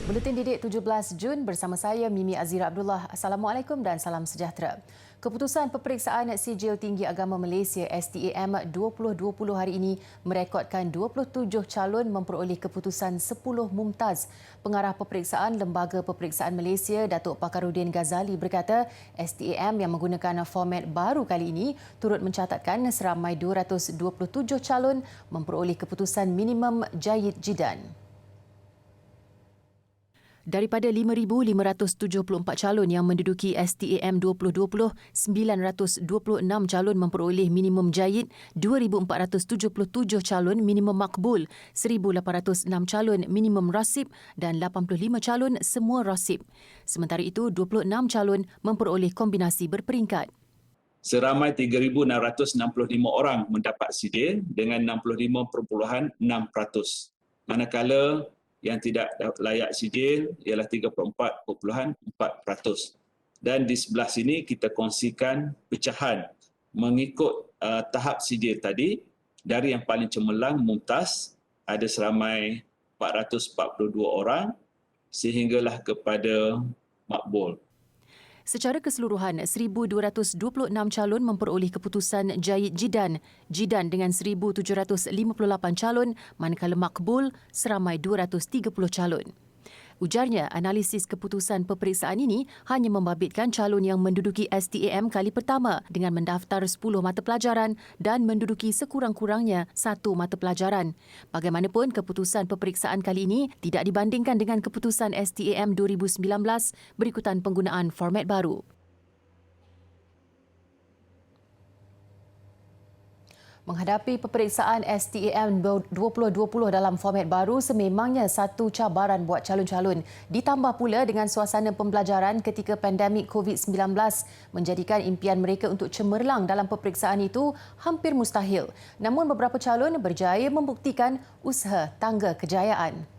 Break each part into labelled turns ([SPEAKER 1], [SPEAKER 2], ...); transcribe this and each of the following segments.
[SPEAKER 1] Buletin Didik 17 Jun bersama saya Mimi Azira Abdullah. Assalamualaikum dan salam sejahtera. Keputusan Peperiksaan Sijil Tinggi Agama Malaysia STAM 2020 hari ini merekodkan 27 calon memperoleh keputusan 10 mumtaz. Pengarah Peperiksaan Lembaga Peperiksaan Malaysia, Datuk Pakarudin Ghazali berkata, STAM yang menggunakan format baru kali ini turut mencatatkan seramai 227 calon memperoleh keputusan minimum Jayyid Jidan. Daripada 5,574 calon yang menduduki STAM 2020, 926 calon memperoleh minimum Jayyid, 2,477 calon minimum makbul, 1,806 calon minimum rasib dan 85 calon semua rasib. Sementara itu, 26 calon memperoleh kombinasi berperingkat.
[SPEAKER 2] Seramai 3,665 orang mendapat sijil dengan 65.6%. Manakala yang tidak layak sijil ialah 34.4%. Dan di sebelah sini kita kongsikan pecahan mengikut tahap sijil tadi. Dari yang paling cemerlang, mumtaz, ada seramai 442 orang sehinggalah kepada makbul.
[SPEAKER 1] Secara keseluruhan, 1,226 calon memperoleh keputusan Jayyid Jidan, Jidan dengan 1,758 calon, manakala makbul seramai 230 calon. Ujarnya, analisis keputusan peperiksaan ini hanya membabitkan calon yang menduduki STAM kali pertama dengan mendaftar 10 mata pelajaran dan menduduki sekurang-kurangnya 1 mata pelajaran. Bagaimanapun, keputusan peperiksaan kali ini tidak dibandingkan dengan keputusan STAM 2019 berikutan penggunaan format baru. Menghadapi peperiksaan STAM 2020 dalam format baru sememangnya satu cabaran buat calon-calon. Ditambah pula dengan suasana pembelajaran ketika pandemik COVID-19 menjadikan impian mereka untuk cemerlang dalam peperiksaan itu hampir mustahil. Namun beberapa calon berjaya membuktikan usaha tangga kejayaan.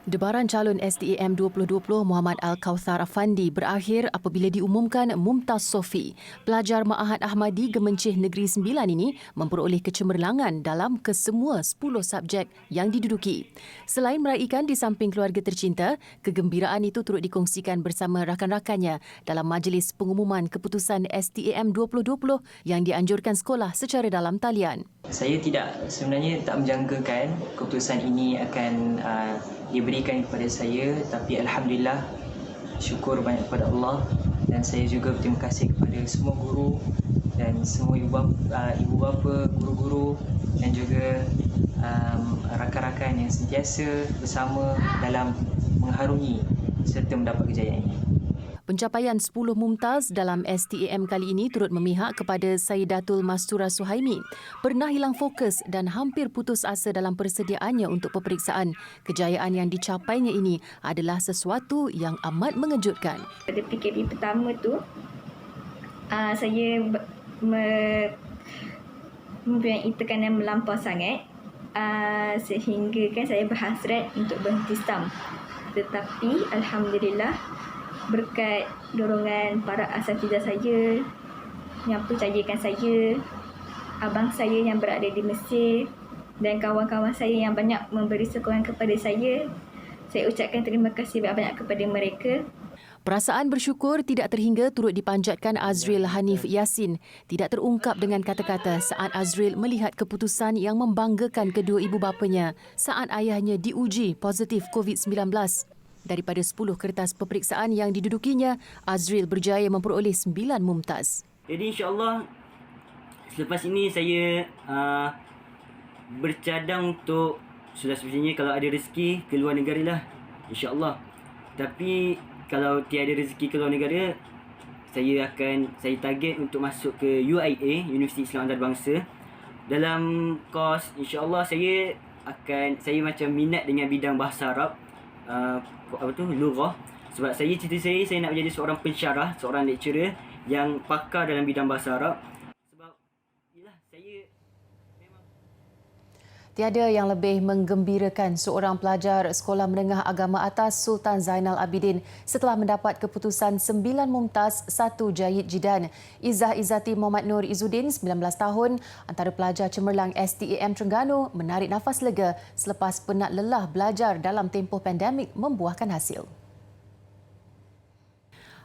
[SPEAKER 1] Debaran calon STAM 2020 Muhammad Al-Kawthar Afandi berakhir apabila diumumkan Mumtaz Sofi, pelajar Ma'had Ahmadi Gemencih Negeri Sembilan ini memperoleh kecemerlangan dalam kesemua 10 subjek yang diduduki. Selain meraihkan di samping keluarga tercinta, kegembiraan itu turut dikongsikan bersama rakan-rakannya dalam majlis pengumuman keputusan STAM 2020 yang dianjurkan sekolah secara dalam talian.
[SPEAKER 3] Saya sebenarnya tak menjangkakan keputusan ini akan diberikan kepada saya, tapi Alhamdulillah, syukur banyak kepada Allah, dan saya juga berterima kasih kepada semua guru dan semua ibu bapa, guru-guru dan juga rakan-rakan yang sentiasa bersama dalam mengharungi serta mendapat kejayaan ini.
[SPEAKER 1] Pencapaian 10 mumtaz dalam STAM kali ini turut memihak kepada Sayyidatul Mastura Suhaimi. Pernah hilang fokus dan hampir putus asa dalam persediaannya untuk peperiksaan. Kejayaan yang dicapainya ini adalah sesuatu yang amat mengejutkan.
[SPEAKER 4] Pada PKP pertama tu, saya mempunyai tekanan melampau sangat sehingga kan saya berhasrat untuk berhenti stam. Tetapi Alhamdulillah, berkat dorongan para asatidah saya yang percayakan saya, abang saya yang berada di Mesir dan kawan-kawan saya yang banyak memberi sokongan kepada saya ucapkan terima kasih banyak-banyak kepada mereka.
[SPEAKER 1] Perasaan bersyukur tidak terhingga turut dipanjatkan Azril Hanif Yassin. Tidak terungkap dengan kata-kata saat Azril melihat keputusan yang membanggakan kedua ibu bapanya saat ayahnya diuji positif COVID-19. Daripada 10 kertas peperiksaan yang didudukinya, Azril berjaya memperoleh 9 mumtaz.
[SPEAKER 5] Jadi insya-Allah selepas ini saya bercadang untuk sudah sebenarnya kalau ada rezeki ke luar negara lah, insya-Allah. Tapi kalau tiada rezeki ke luar negara, saya target untuk masuk ke UIA, Universiti Islam Antarabangsa. Dalam kos insya-Allah saya macam minat dengan bidang bahasa Arab, lughah. Sebab cita-cita saya nak menjadi seorang pensyarah, seorang lecturer yang pakar dalam bidang bahasa Arab. Sebab yalah, saya
[SPEAKER 1] Tiada yang lebih menggembirakan seorang pelajar Sekolah Menengah Agama Atas Sultan Zainal Abidin setelah mendapat keputusan 9 Mumtaz 1 Jayid Jidan. Izzah Izzati Muhammad Nur Izzuddin, 19 tahun, antara pelajar cemerlang STAM Terengganu menarik nafas lega selepas penat lelah belajar dalam tempoh pandemik membuahkan hasil.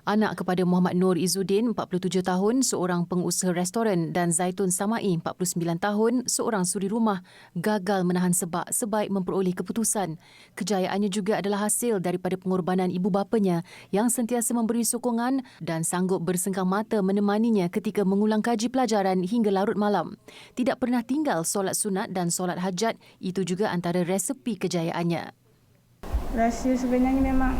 [SPEAKER 1] Anak kepada Muhammad Nur Izzuddin, 47 tahun, seorang pengusaha restoran dan Zaitun Samai, 49 tahun, seorang suri rumah, gagal menahan sebak sebaik memperoleh keputusan. Kejayaannya juga adalah hasil daripada pengorbanan ibu bapanya yang sentiasa memberi sokongan dan sanggup bersengkang mata menemaninya ketika mengulang kaji pelajaran hingga larut malam. Tidak pernah tinggal solat sunat dan solat hajat, itu juga antara resepi kejayaannya.
[SPEAKER 6] Rahsia sebenarnya memang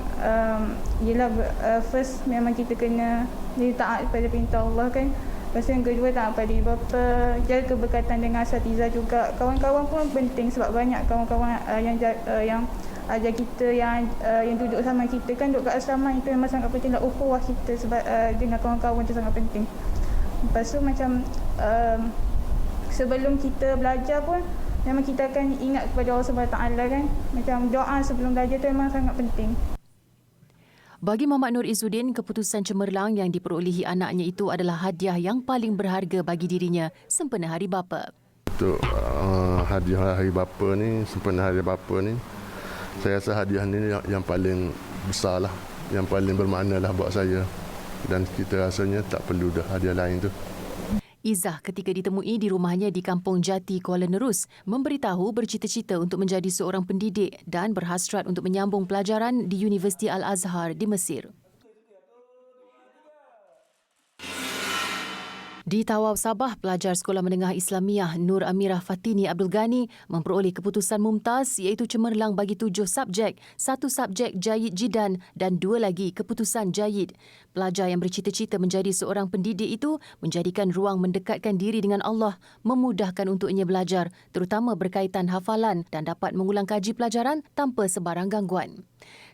[SPEAKER 6] first memang kita kena jadi taat pada perintah Allah kan. Lepas yang kedua taat pada ibu bapa, jaga keberkatan dengan asatizah juga. Kawan-kawan pun penting sebab banyak kawan-kawan yang ajar kita yang duduk sama kita kan, duduk kat asrama itu memang sangat penting lah, ukhuwah kita sebab dengan kawan-kawan itu sangat penting. Lepas tu macam sebelum kita belajar pun memang kita akan ingat kepada Allah SWT kan. Macam doa sebelum belajar tu memang sangat penting.
[SPEAKER 1] Bagi Muhammad Nur Izzuddin, keputusan cemerlang yang diperolehi anaknya itu adalah hadiah yang paling berharga bagi dirinya sempena Hari Bapa.
[SPEAKER 7] Untuk hadiah Hari Bapa ni, sempena Hari Bapa ni, saya rasa hadiah ni yang paling besar lah, yang paling bermakna lah buat saya. Dan kita rasanya tak perlu dah hadiah lain tu.
[SPEAKER 1] Izzah ketika ditemui di rumahnya di Kampung Jati, Kuala Nerus, memberitahu bercita-cita untuk menjadi seorang pendidik dan berhasrat untuk menyambung pelajaran di Universiti Al-Azhar di Mesir. Di Tawau, Sabah, pelajar Sekolah Menengah Islamiah Nur Amirah Fatini Abdul Ghani memperoleh keputusan mumtaz iaitu cemerlang bagi 7 subjek, 1 subjek Jayid Jidan dan 2 lagi keputusan Jayid. Pelajar yang bercita-cita menjadi seorang pendidik itu menjadikan ruang mendekatkan diri dengan Allah, memudahkan untuknya belajar, terutama berkaitan hafalan dan dapat mengulang kaji pelajaran tanpa sebarang gangguan.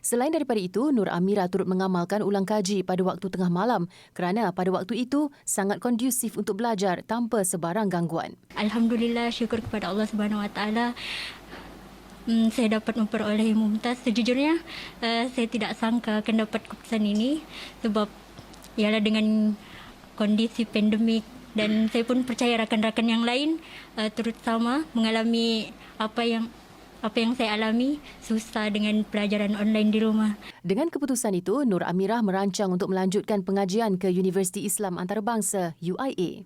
[SPEAKER 1] Selain daripada itu, Nur Amirah turut mengamalkan ulang kaji pada waktu tengah malam kerana pada waktu itu sangat kondusif untuk belajar tanpa sebarang gangguan.
[SPEAKER 8] Alhamdulillah, syukur kepada Allah Subhanahu Wa Taala. Saya dapat memperoleh mumtaz. Sejujurnya, saya tidak sangka akan dapat keputusan ini sebab ialah dengan kondisi pandemik dan saya pun percaya rakan-rakan yang lain turut sama mengalami apa yang saya alami, susah dengan pelajaran online di rumah.
[SPEAKER 1] Dengan keputusan itu, Nur Amirah merancang untuk melanjutkan pengajian ke Universiti Islam Antarabangsa UIA.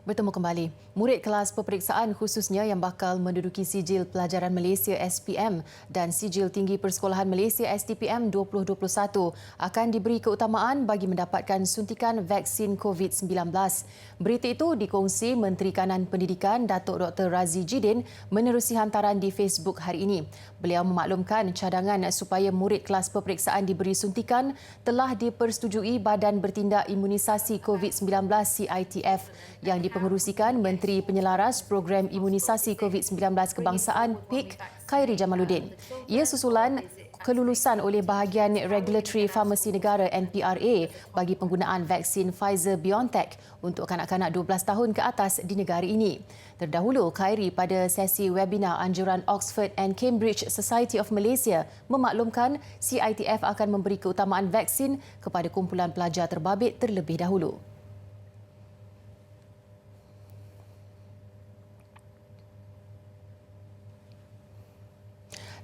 [SPEAKER 1] Bertemu kembali. Murid kelas peperiksaan khususnya yang bakal menduduki sijil pelajaran Malaysia SPM dan sijil tinggi persekolahan Malaysia STPM 2021 akan diberi keutamaan bagi mendapatkan suntikan vaksin COVID-19. Berita itu dikongsi Menteri Kanan Pendidikan Datuk Dr. Razi Jidin menerusi hantaran di Facebook hari ini. Beliau memaklumkan cadangan supaya murid kelas peperiksaan diberi suntikan telah dipersetujui Badan Bertindak Imunisasi COVID-19 CITF yang dipengerusikan Menteri Penyelaras Program Imunisasi COVID-19 Kebangsaan PIK Khairi Jamaluddin. Ia susulan kelulusan oleh bahagian Regulatory Pharmacy Negara NPRA bagi penggunaan vaksin Pfizer-BioNTech untuk kanak-kanak 12 tahun ke atas di negara ini. Terdahulu, Khairi pada sesi webinar anjuran Oxford and Cambridge Society of Malaysia memaklumkan CITF akan memberi keutamaan vaksin kepada kumpulan pelajar terbabit terlebih dahulu.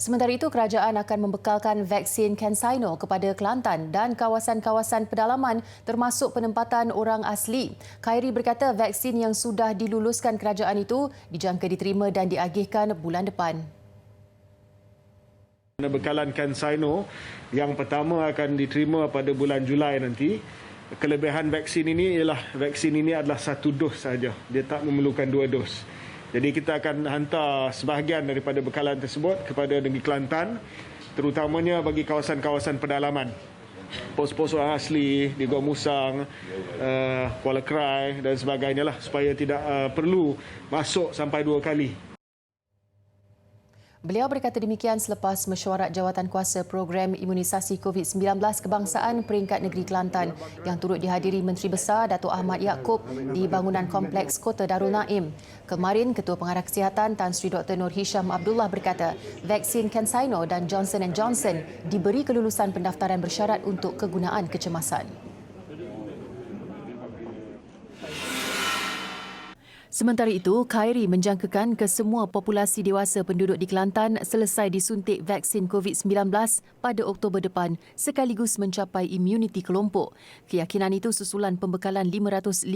[SPEAKER 1] Sementara itu, kerajaan akan membekalkan vaksin CanSino kepada Kelantan dan kawasan-kawasan pedalaman termasuk penempatan orang asli. Khairi berkata vaksin yang sudah diluluskan kerajaan itu dijangka diterima dan diagihkan bulan depan.
[SPEAKER 9] Bekalan CanSino yang pertama akan diterima pada bulan Julai nanti kelebihan vaksin ini ialah vaksin ini adalah 1 dos saja. Dia tak memerlukan 2 dos. Jadi kita akan hantar sebahagian daripada bekalan tersebut kepada negeri Kelantan, terutamanya bagi kawasan-kawasan pedalaman. Pos-pos orang asli di Gua Musang, Kuala Krai dan sebagainya lah, supaya tidak perlu masuk sampai 2 kali.
[SPEAKER 1] Beliau berkata demikian selepas mesyuarat Jawatankuasa Program Imunisasi COVID-19 Kebangsaan Peringkat Negeri Kelantan yang turut dihadiri Menteri Besar Datuk Ahmad Yaakob di bangunan Kompleks Kota Darul Naim. Kemarin, Ketua Pengarah Kesihatan Tan Sri Dr. Nur Hisham Abdullah berkata vaksin CanSino dan Johnson & Johnson diberi kelulusan pendaftaran bersyarat untuk kegunaan kecemasan. Sementara itu, Khairi menjangkakan kesemua populasi dewasa penduduk di Kelantan selesai disuntik vaksin COVID-19 pada Oktober depan sekaligus mencapai imuniti kelompok. Keyakinan itu susulan pembekalan 550,000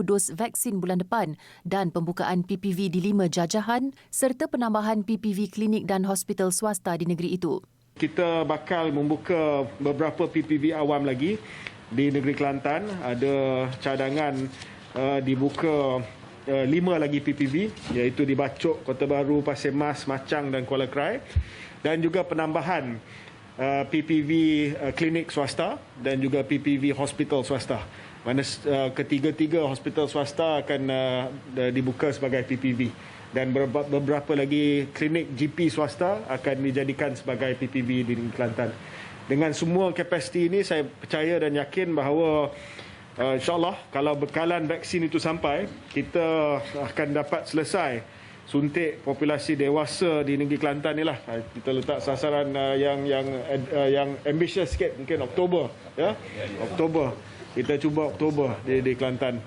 [SPEAKER 1] dos vaksin bulan depan dan pembukaan PPV di 5 jajahan serta penambahan PPV klinik dan hospital swasta di negeri itu.
[SPEAKER 9] Kita bakal membuka beberapa PPV awam lagi di negeri Kelantan. Ada cadangan dibuka 5 lagi PPV, iaitu di Bacok, Kota Baru, Pasir Mas, Machang dan Kuala Krai, dan juga penambahan PPV klinik swasta dan juga PPV hospital swasta. Mana ketiga-tiga hospital swasta akan dibuka sebagai PPV dan beberapa lagi klinik GP swasta akan dijadikan sebagai PPV di Kelantan. Dengan semua kapasiti ini, saya percaya dan yakin bahawa InsyaAllah kalau bekalan vaksin itu sampai, kita akan dapat selesai suntik populasi dewasa di negeri Kelantan ni lah. Kita letak sasaran yang ambitious sikit, mungkin Oktober. Ya? Oktober. Kita cuba Oktober di Kelantan.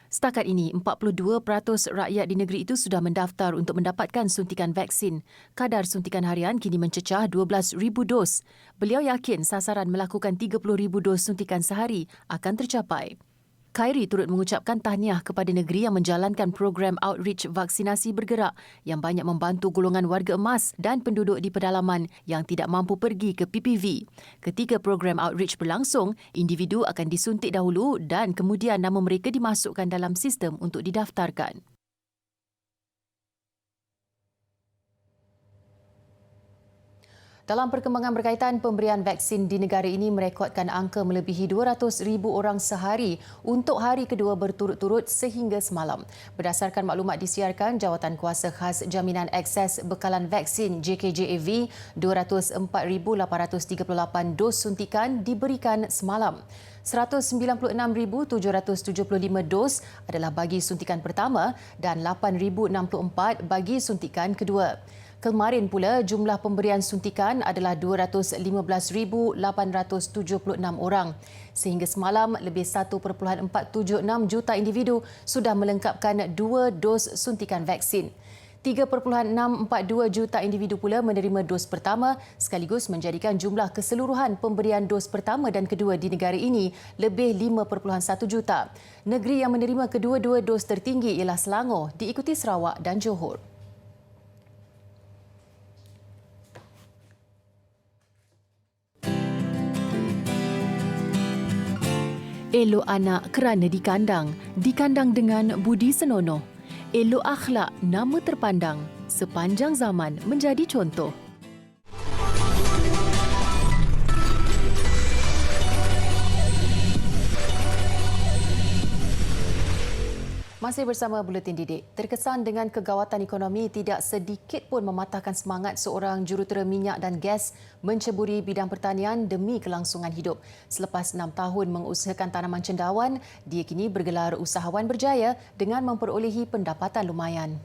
[SPEAKER 1] Setakat ini, 42% rakyat di negeri itu sudah mendaftar untuk mendapatkan suntikan vaksin. Kadar suntikan harian kini mencecah 12,000 dos. Beliau yakin sasaran melakukan 30,000 dos suntikan sehari akan tercapai. Khairi turut mengucapkan tahniah kepada negeri yang menjalankan program outreach vaksinasi bergerak yang banyak membantu golongan warga emas dan penduduk di pedalaman yang tidak mampu pergi ke PPV. Ketika program outreach berlangsung, individu akan disuntik dahulu dan kemudian nama mereka dimasukkan dalam sistem untuk didaftarkan. Dalam perkembangan berkaitan pemberian vaksin di negara ini merekodkan angka melebihi 200,000 orang sehari untuk hari kedua berturut-turut sehingga semalam. Berdasarkan maklumat disiarkan Jawatankuasa Khas Jaminan Akses Bekalan Vaksin JKJAV, 204,838 dos suntikan diberikan semalam. 196,775 dos adalah bagi suntikan pertama dan 8,064 bagi suntikan kedua. Kemarin pula, jumlah pemberian suntikan adalah 215,876 orang. Sehingga semalam, lebih 1.476 juta individu sudah melengkapkan 2 dos suntikan vaksin. 3.642 juta individu pula menerima dos pertama sekaligus menjadikan jumlah keseluruhan pemberian dos pertama dan kedua di negara ini lebih 5.1 juta. Negeri yang menerima kedua-dua dos tertinggi ialah Selangor, diikuti Sarawak dan Johor. Elok anak kerana dikandang dengan budi senonoh. Elok akhlak nama terpandang, sepanjang zaman menjadi contoh. Masih bersama Buletin Didik. Terkesan dengan kegawatan ekonomi, tidak sedikit pun mematahkan semangat seorang jurutera minyak dan gas menceburi bidang pertanian demi kelangsungan hidup. Selepas 6 tahun mengusahakan tanaman cendawan, dia kini bergelar usahawan berjaya dengan memperolehi pendapatan lumayan.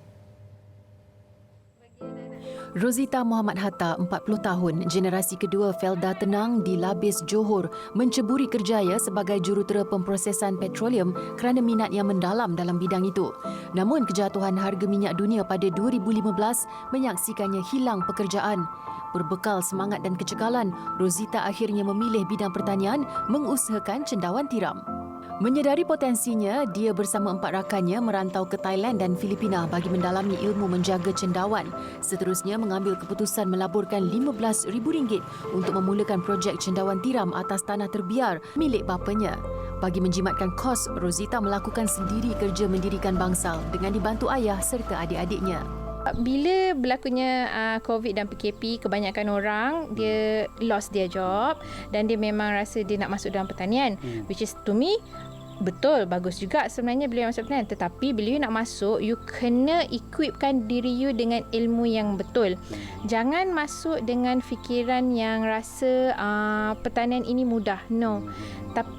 [SPEAKER 1] Rozita Muhammad Hatta, 40 tahun, generasi kedua Felda Tenang di Labis, Johor, menceburi kerjaya sebagai jurutera pemprosesan petroleum kerana minat yang mendalam dalam bidang itu. Namun kejatuhan harga minyak dunia pada 2015 menyaksikannya hilang pekerjaan. Berbekal semangat dan kecekalan, Rozita akhirnya memilih bidang pertanian mengusahakan cendawan tiram. Menyedari potensinya, dia bersama 4 rakannya merantau ke Thailand dan Filipina bagi mendalami ilmu menjaga cendawan. Seterusnya mengambil keputusan melaburkan RM15,000 untuk memulakan projek cendawan tiram atas tanah terbiar milik bapanya. Bagi menjimatkan kos, Rosita melakukan sendiri kerja mendirikan bangsal dengan dibantu ayah serta adik-adiknya.
[SPEAKER 10] Bila berlakunya COVID dan PKP, kebanyakan orang dia lost their job dan dia memang rasa dia nak masuk dalam pertanian. Which is to me, betul, bagus juga sebenarnya bila you masuk pertanian. Tetapi bila you nak masuk, you kena equipkan diri you dengan ilmu yang betul. Jangan masuk dengan fikiran yang rasa pertanian ini mudah. No.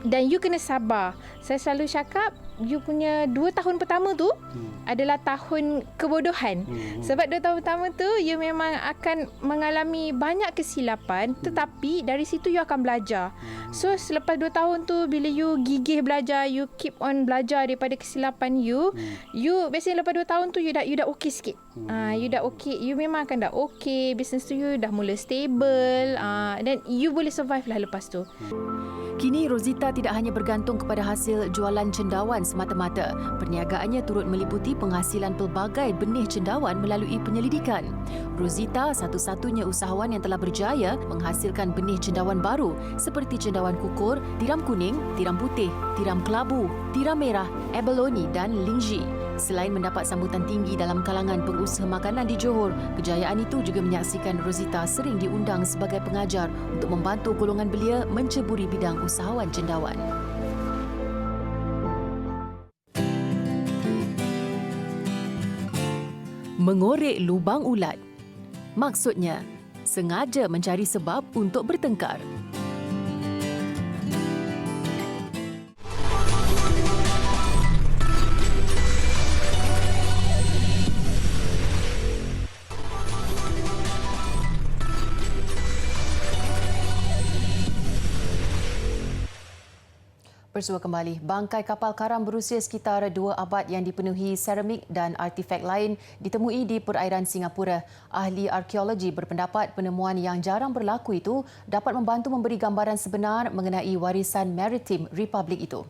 [SPEAKER 10] Dan you kena sabar. Saya selalu cakap, you punya 2 tahun pertama tu adalah tahun kebodohan. Sebab 2 tahun pertama tu you memang akan mengalami banyak kesilapan, tetapi dari situ you akan belajar. So selepas 2 tahun tu, bila you gigih belajar, you keep on belajar daripada kesilapan you biasanya lepas 2 tahun tu you dah okey sikit. You dah okey, you memang akan dah okey, business tu you dah mula stable, dan you boleh survive lah lepas tu.
[SPEAKER 1] Kini Rosita tidak hanya bergantung kepada hasil jualan cendawan semata-mata. Perniagaannya turut meliputi penghasilan pelbagai benih cendawan melalui penyelidikan. Rosita satu-satunya usahawan yang telah berjaya menghasilkan benih cendawan baru seperti cendawan kukur, tiram kuning, tiram putih, tiram kelabu, tiram merah, abalone dan lingji. Selain mendapat sambutan tinggi dalam kalangan pengusaha makanan di Johor, kejayaan itu juga menyaksikan Rosita sering diundang sebagai pengajar untuk membantu golongan belia menceburi bidang usahawan cendawan. Mengorek lubang ulat. Maksudnya, sengaja mencari sebab untuk bertengkar. Bersua kembali, bangkai kapal karam berusia sekitar 2 abad yang dipenuhi seramik dan artifak lain ditemui di perairan Singapura. Ahli arkeologi berpendapat penemuan yang jarang berlaku itu dapat membantu memberi gambaran sebenar mengenai warisan maritim Republik itu.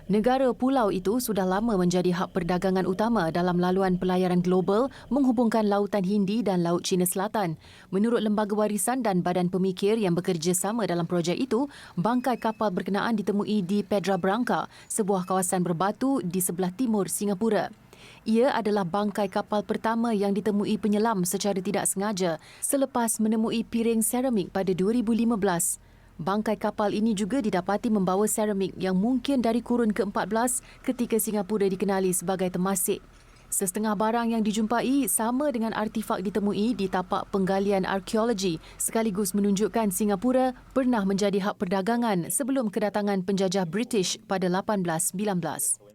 [SPEAKER 1] Negara pulau itu sudah lama menjadi hub perdagangan utama dalam laluan pelayaran global menghubungkan Lautan Hindi dan Laut Cina Selatan. Menurut Lembaga Warisan dan Badan Pemikir yang bekerjasama dalam projek itu, bangkai kapal berkenaan ditemui di Pedra Branca, sebuah kawasan berbatu di sebelah timur Singapura. Ia adalah bangkai kapal pertama yang ditemui penyelam secara tidak sengaja selepas menemui piring seramik pada 2015. Bangkai kapal ini juga didapati membawa seramik yang mungkin dari kurun ke-14 ketika Singapura dikenali sebagai Temasek. Setengah barang yang dijumpai sama dengan artifak ditemui di tapak penggalian arkeologi sekaligus menunjukkan Singapura pernah menjadi hub perdagangan sebelum kedatangan penjajah British pada 1819.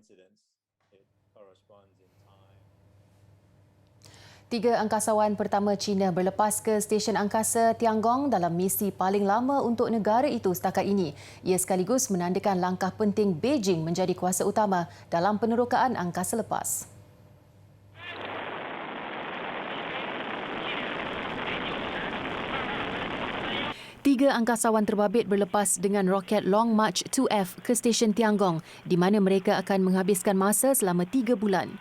[SPEAKER 1] 3 angkasawan pertama China berlepas ke stesen angkasa Tiangong dalam misi paling lama untuk negara itu setakat ini. Ia sekaligus menandakan langkah penting Beijing menjadi kuasa utama dalam penerokaan angkasa lepas. Tiga angkasawan terbabit berlepas dengan roket Long March 2F ke stesen Tiangong di mana mereka akan menghabiskan masa selama 3 bulan.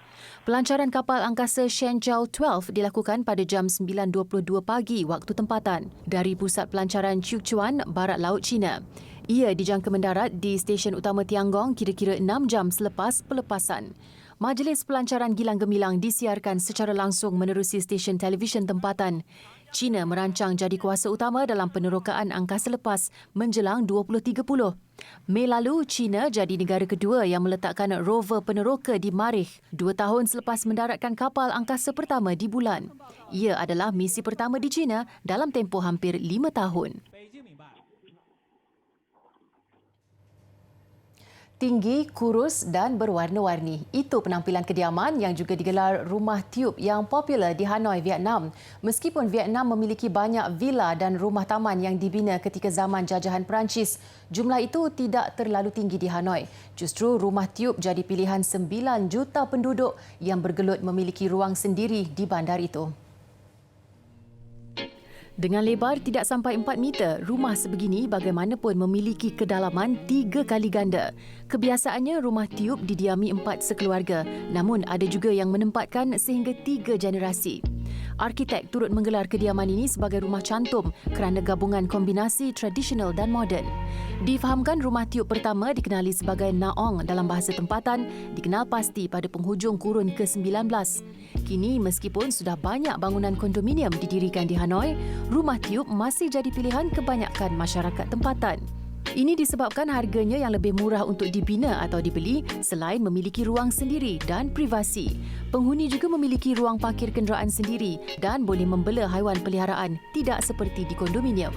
[SPEAKER 1] Pelancaran kapal angkasa Shenzhou 12 dilakukan pada jam 9.22 pagi waktu tempatan dari pusat pelancaran Sichuan, barat laut China. Ia dijangka mendarat di stesen utama Tiangong kira-kira 6 jam selepas pelepasan. Majlis pelancaran gilang gemilang disiarkan secara langsung menerusi stesen televisyen tempatan. China merancang jadi kuasa utama dalam penerokaan angkasa lepas menjelang 2030. Mei lalu, China jadi negara kedua yang meletakkan rover peneroka di Marikh 2 tahun selepas mendaratkan kapal angkasa pertama di bulan. Ia adalah misi pertama di China dalam tempoh hampir 5 tahun. Tinggi, kurus dan berwarna-warni. Itu penampilan kediaman yang juga digelar rumah tiup yang popular di Hanoi, Vietnam. Meskipun Vietnam memiliki banyak villa dan rumah taman yang dibina ketika zaman jajahan Perancis, jumlah itu tidak terlalu tinggi di Hanoi. Justru rumah tiup jadi pilihan 9 juta penduduk yang bergelut memiliki ruang sendiri di bandar itu. Dengan lebar tidak sampai 4 meter, rumah sebegini bagaimanapun memiliki kedalaman 3 kali ganda. Kebiasaannya rumah tiup didiami 4 sekeluarga, namun ada juga yang menempatkan sehingga 3 generasi. Arkitek turut menggelar kediaman ini sebagai rumah cantum kerana gabungan kombinasi tradisional dan moden. Difahamkan rumah tiup pertama dikenali sebagai Naong dalam bahasa tempatan, dikenal pasti pada penghujung kurun ke-19. Kini meskipun sudah banyak bangunan kondominium didirikan di Hanoi, rumah tiup masih jadi pilihan kebanyakan masyarakat tempatan. Ini disebabkan harganya yang lebih murah untuk dibina atau dibeli selain memiliki ruang sendiri dan privasi. Penghuni juga memiliki ruang parkir kenderaan sendiri dan boleh membela haiwan peliharaan, tidak seperti di kondominium.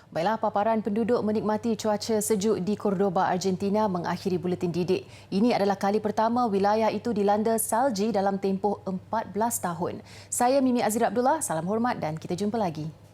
[SPEAKER 1] Baiklah, paparan penduduk menikmati cuaca sejuk di Cordoba, Argentina mengakhiri buletin didik. Ini adalah kali pertama wilayah itu dilanda salji dalam tempoh 14 tahun. Saya Mimi Azira Abdullah, salam hormat dan kita jumpa lagi.